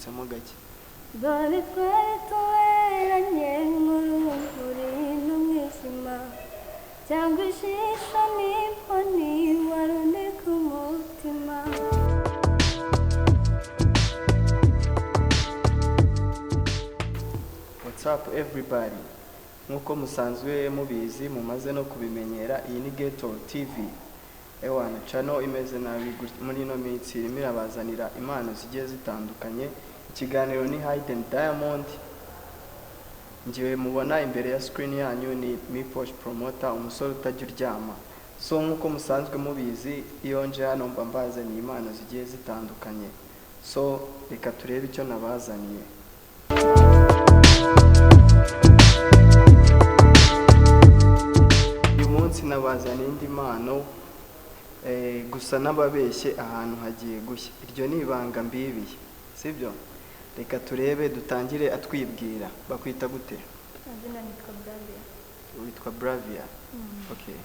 turuhutsemo gake. dore twari tuberanye nk'urumuri n'umwijima cyangwa ijisho n'imboni wari uri ku mutima. What's up everybody? Nkuko musanzwe mubizi mumaze no kubimenyera, iyi ni Ghetto TV. Ewana channel imeze nabi muri ino minsi irimo irabazanira impano zigiye zitandukanye. Ikiganiro ni Hidden Diamond. Ngiye mubona imbere ya screen yanyu ni Miposh promoter, umusore utajya uryama. So nkuko musanzwe mubizi iyo nje hano mba mbazaniye impano zigiye zitandukanye. So reka turebe icyo nabazaniye. Uyu munsi nabazaniye indi mpano gusa n'ababeshye ahantu hagiye gushya. Iryo ni ibanga mbibiye, sibyo? Reka turebe, dutangire atwibwira. Bakwita gute? Azina nitwa Bravia. Witwa Bravia? Okay.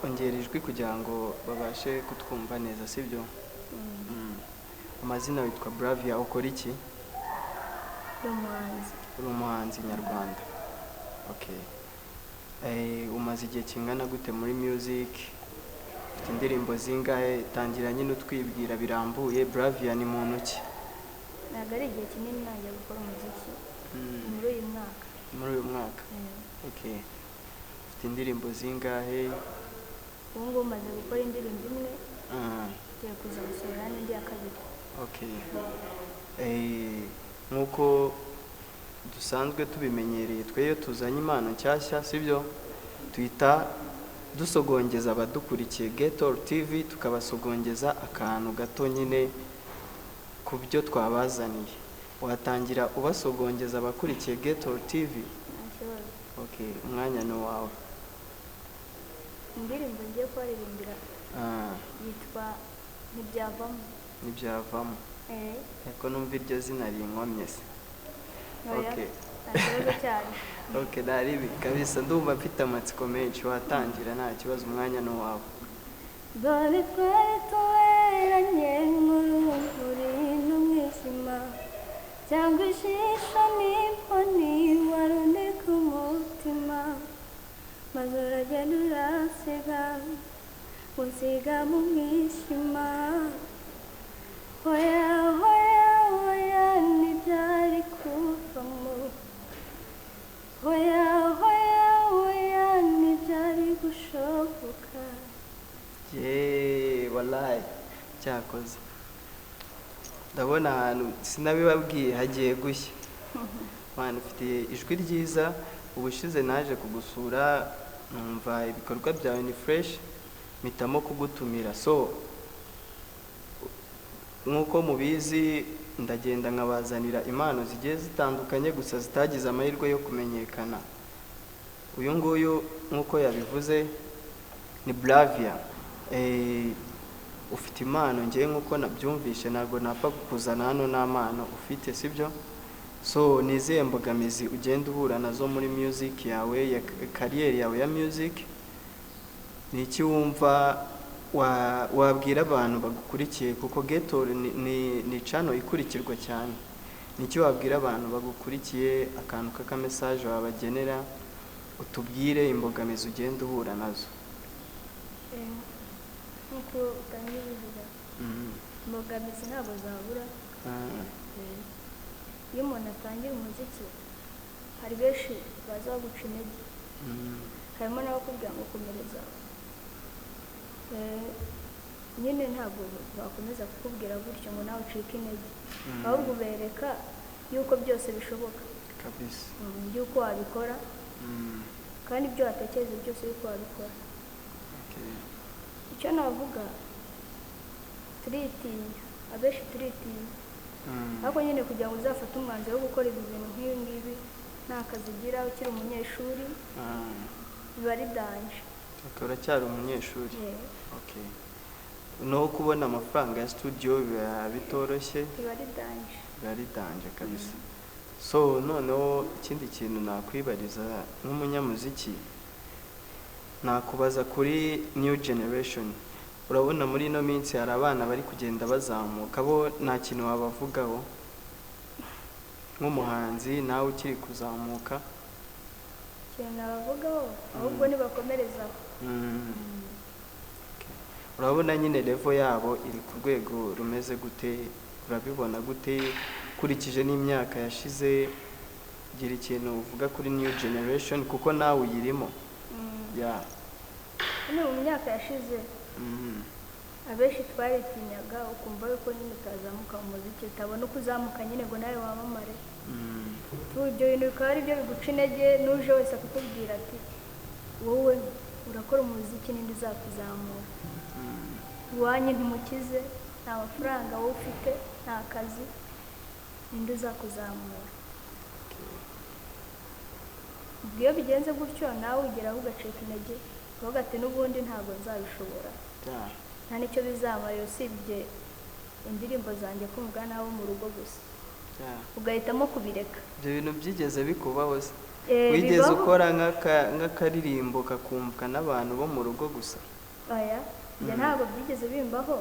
Ongera ijwi kugira ngo babashe kutwumva neza, sibyo? Amazina witwa Bravia, ukora iki? Umuhanzi. Umuhanzi nyarwanda. Okay. Umaze igihe kingana gute muri music? Ufite indirimbo zingahe? Tangira nyine utwibwira birambuye. Bravia ni muntu ki? Ntabwo ari igihe kinini najya gukora umuziki muri uyu mwaka. Muri uyu mwaka? Okay. Ufite indirimbo zingahe? Ubu ngubu maze gukora indirimbo imwe, ngiye kuza gusohora n'indi ya kabiri. Okay. Nkuko dusanzwe tubimenyereye, tweyo tuzanye impano nshyashya, sibyo? Twita dusogongeza abadukurikiye Ghetto TV, tukabasogongeza akantu gato nyine ku byo twabazaniye. Watangira ubasogongeza abakurikiye Ghetto TV? Okay, umwanya ni wawe. Indirimbo ngiye kubaririmbira yitwa Ntibyavamo. Ntibyavamo? Eko numva iryo zina rinkomye se. Okay. Okay, naribi kabisa, ndumva mfite amatsiko menshi. Watangira nta kibazo, umwanya ni wawe. dore twari tuberanye nk'urumuri n'umwijima cyangwa ijisho n'imboni wari uri ku mutima, maze uragenda urasiga usiga mu mwijima. Hoya hoya hoya ntibyari kuvamo, hoya hoya hoya ntibyari gushoboka. Wallahi cyakoze. Ndabona ahantu sinabibabwiye hagiye gushya. Mwana ufite ijwi ryiza. Ubushize naje kugusura numva ibikorwa byawe ni fresh, mitamo kugutumira. So nkuko mubizi ndagenda nkabazanira impano zigiye zitandukanye gusa zitagize amahirwe yo kumenyekana. Uyu nguyu nkuko yabivuze ni Bravia. Ufite impano, ngiye nkuko nabyumvishe ntabwo napfa kukuzana hano nta mpano ufite, sibyo? So nizihe mbogamizi ugenda uhura nazo muri music yawe, ya career yawe ya music? Ni iki wumva wabwira abantu bagukurikiye, kuko Ghetto ni channel ikurikirwa cyane? Ni iki wabwira abantu bagukurikiye, akantu k'aka message wabagenera? Utubwire imbogamizi ugenda uhura nazo. Nkuko utangiye bivuga, imbogamizi ntabwo zabura. Iyo umuntu atangira umuziki hari benshi baza baguca intege, harimo n'abakubwira ngo komereza. Nyine ntabwo bakomeza kukubwira gutyo ngo nawe ucike intege, ahubwo ubereka yuko byose bishoboka kabisa, yuko wabikora kandi ibyo watekereza byose yuko wabikora. Icyo navuga, turitinya, abenshi turitinya, ariko nyine kugira ngo uzafate umwanzuro wo gukora ibi bintu nk'ibi ngibi nta kazi ugira ukiri umunyeshuri, biba ari danje. Uracyari umunyeshuri? Okay. No kubona amafaranga ya studio biba bitoroshye? Biba ari danje. Biba ari danje kabisa. So noneho ikindi kintu nakwibariza nk'umunyamuziki, nakubaza kuri new generation. urabona muri ino minsi hari abana bari kugenda bazamuka bo nta kintu wabavugaho nk'umuhanzi nawe ukiri kuzamuka? ikintu nabavugaho ahubwo nibakomerezaho. urabona nyine level yabo iri ku rwego rumeze gute? urabibona gute ukurikije n'imyaka yashize? gira ikintu uvuga kuri new generation kuko nawe uyirimo. mu myaka yashize abenshi twaritinyaga ukumva yuko nyine utazamuka mu muziki, utabona uko uzamuka nyine ngo nawe wamamare. ibyo bintu bikaba ari byo biguca intege, n'uje wese akakubwira ati wowe urakora umuziki Ninde uzakuzamura. Iwanyu Ntimukize, nta mafaranga wowe ufite, nta kazi, Ninde uzakuzamura. iyo bigenze gutyo nawe ugeraho ugacika intege uvuga ati n'ubundi ntabwo nzabishobora, nta n'icyo bizamarira usibye indirimbo zanjye kumvwa n'abo mu rugo gusa, ugahitamo kubireka. ibyo bintu byigeze bikubaho se? wigeze ukora nk'akaririmbo kakumvwa n'abantu bo mu rugo gusa? oya, njye ntabwo byigeze bimbaho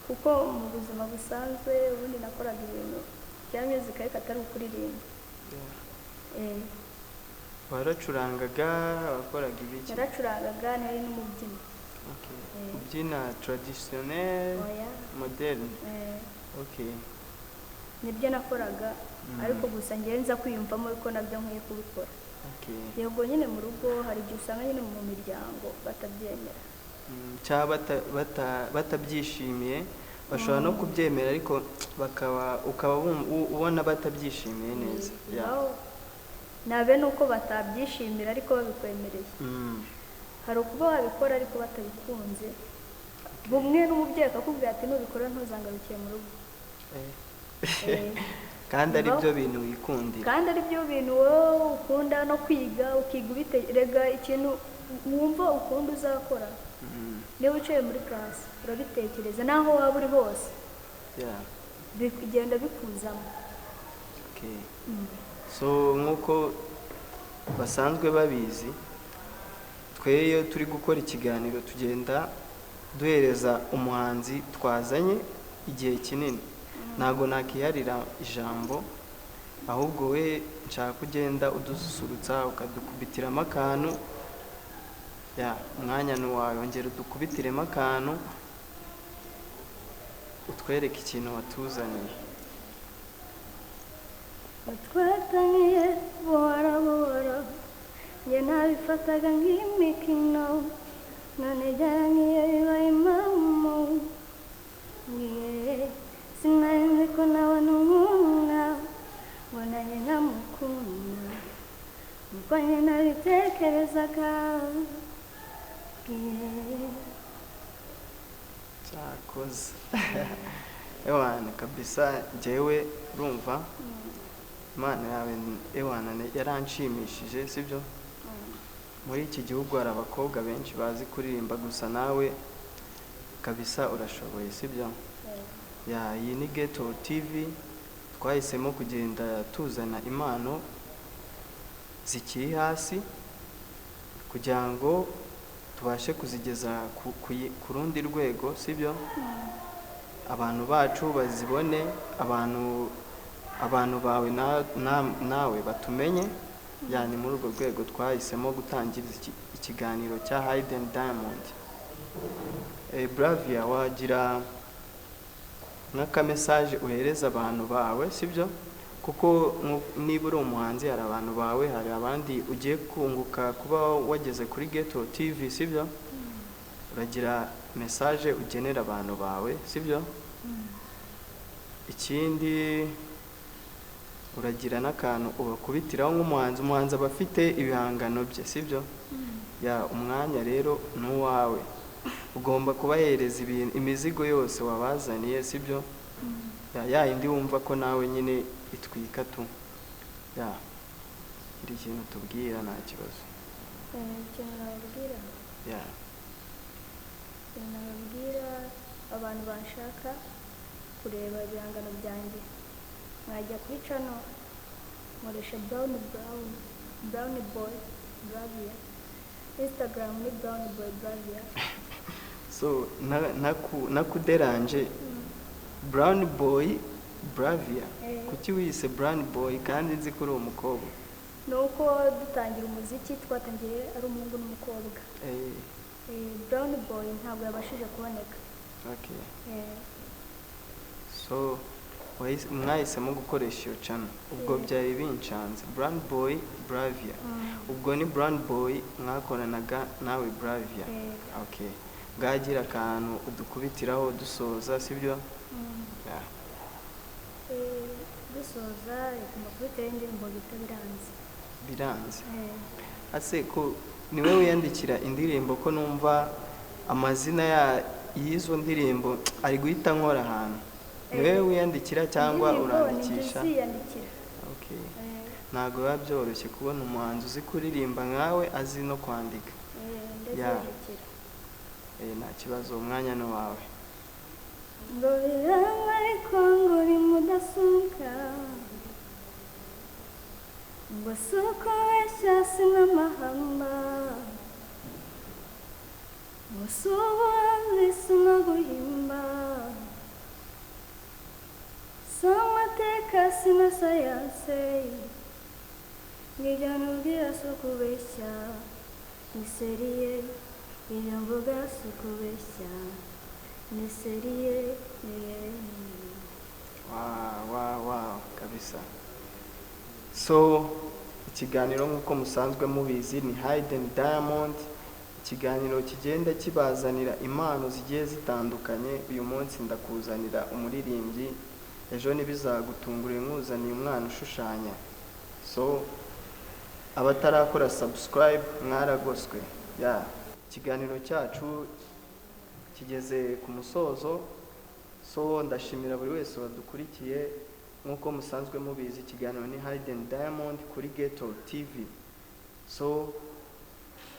kuko mu buzima busanzwe ubundi nakoraga ibintu bya music ariko atari ukuririmba. waracurangaga? wakoraga ibiki? naracurangaga, nari n'umubyinnyi. ubyina traditionnel, moderne? nibyo nakoraga, ariko gusa njyewe nza kwiyumvamo ko nabyo nkwiye kubikora. yego nyine mu rugo hari igihe usanga nyine mu miryango batabyemera cyangwa batabyishimiye, bashobora no kubyemera ariko ukaba ubona batabyishimiye neza. nabe nuko batabyishimira ariko babikwemereye. hari ukuba wabikora ariko batabikunze, bumwe n'umubyeyi akakubwira ati nubikora ntuzangarukiye mu rugo. kandi ari byo bintu wikundira, kandi ari byo bintu wowe ukunda no kwiga, ukiga ubiterega ikintu wumva ukunda uzakora. niba uciye muri class urabitekereza naho waba uri hose, bigenda bikuzamo. so nk'uko basanzwe babizi, twe iyo turi gukora ikiganiro tugenda duhereza umuhanzi twazanye igihe kinini. ntabwo nakiharira ijambo, ahubwo we nshaka kugenda udususurutsa ukadukubitiramo akantu. umwanya ni wawe, ongera udukubitiremo akantu utwereke ikintu watuzaniye. watwataniye buhoro buhoro, njye nabifataga nk'imikino, none byarangiye bibaye impamo. sinari nzi ko nabona unkunda ngo nanjye nkamukunda, nuko njye nabitekerezaga. cyakoze ewana kabisa. njyewe urumva imana yawe ewana yaranshimishije, sibyo? muri iki gihugu hari abakobwa benshi bazi kuririmba, gusa nawe kabisa urashoboye, sibyo? iyi ni Ghetto TV, twahisemo kugenda tuzana impano zikiri hasi kugira ngo tubashe kuzigeza ku rundi rwego, sibyo? abantu bacu bazibone, abantu bawe nawe batumenye. ni muri urwo rwego twahisemo gutangira ikiganiro cya Hidden Diamond. Bravia, wagira nk'akamesaje uhereza abantu bawe, sibyo? kuko niba uri umuhanzi hari abantu bawe, hari abandi ugiye kunguka kuba wageze kuri Ghetto TV, sibyo? uragira mesaje ugenera abantu bawe, sibyo? ikindi uragira n'akantu ubakubitiraho nk'umuhanzi aba afite ibihangano bye, sibyo? umwanya rero ni uwawe, ugomba kubahereza imizigo yose wabazaniye, sibyo? yindi wumva ko nawe nyine itwika tu. iri ikintu tubwira nta kibazo. ikintu nababwira abantu bashaka kureba ibihangano byanjye, mwajya kuri channel nkoresha brown boy Bravia, Instagram ni brown boy Bravia. so nakuderanje brown boy Bravia kuki wise brown boy kandi nzi ko uri umukobwa? nuko dutangira umuziki twatangiye ari umuhungu n'umukobwa. Brown boy ntabwo yabashije kuboneka. Okay. So mwahisemo gukoresha iyo channel ubwo byari bincanze brown boy Bravia. ubwo ni brown boy mwakoranaga nawe Bravia. Okay, ngagira akantu udukubitiraho dusoza sibyo? dusoza kumukubitira indirimbo bita biranze. Ase ko niwe wiyandikira indirimbo ko numva amazina y'izo ndirimbo ari guhita nkora ahantu? Niwe wiyandikira cyangwa urandikisha? Okay. Ntabwo biba byoroshye kubona umuhanzi uzi kuririmba nkawe azi no kwandika. Nta kibazo, umwanya ni wawe. ngo biranga ariko ngo uri mudasunga, ngo si uko weshya sinamahamba, ngo si ubuhanzi sinaguhimba, si amateka sina sayanse, ngijya nubwira si ukubeshya, ni seriye, iyo mvuga si ukubeshya, ni seriye. Wow kabisa. So ikiganiro nk'uko musanzwe mubizi ni Hidden Diamond, ikiganiro kigenda kibazanira impano zigiye zitandukanye. uyu munsi ndakuzanira umuririmbyi, ejo ntibizagutungure nkuzaniye umwana ushushanya. So abatarakora subscribe mwaragoswe. Ikiganiro cyacu kigeze ku musozo. So ndashimira buri wese wadukurikiye. nk'uko musanzwe mubizi ikiganiro ni Hidden Diamond kuri Ghetto TV. So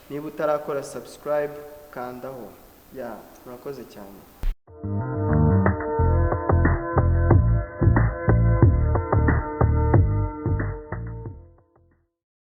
niba utarakora subscribe kandaho. Murakoze cyane.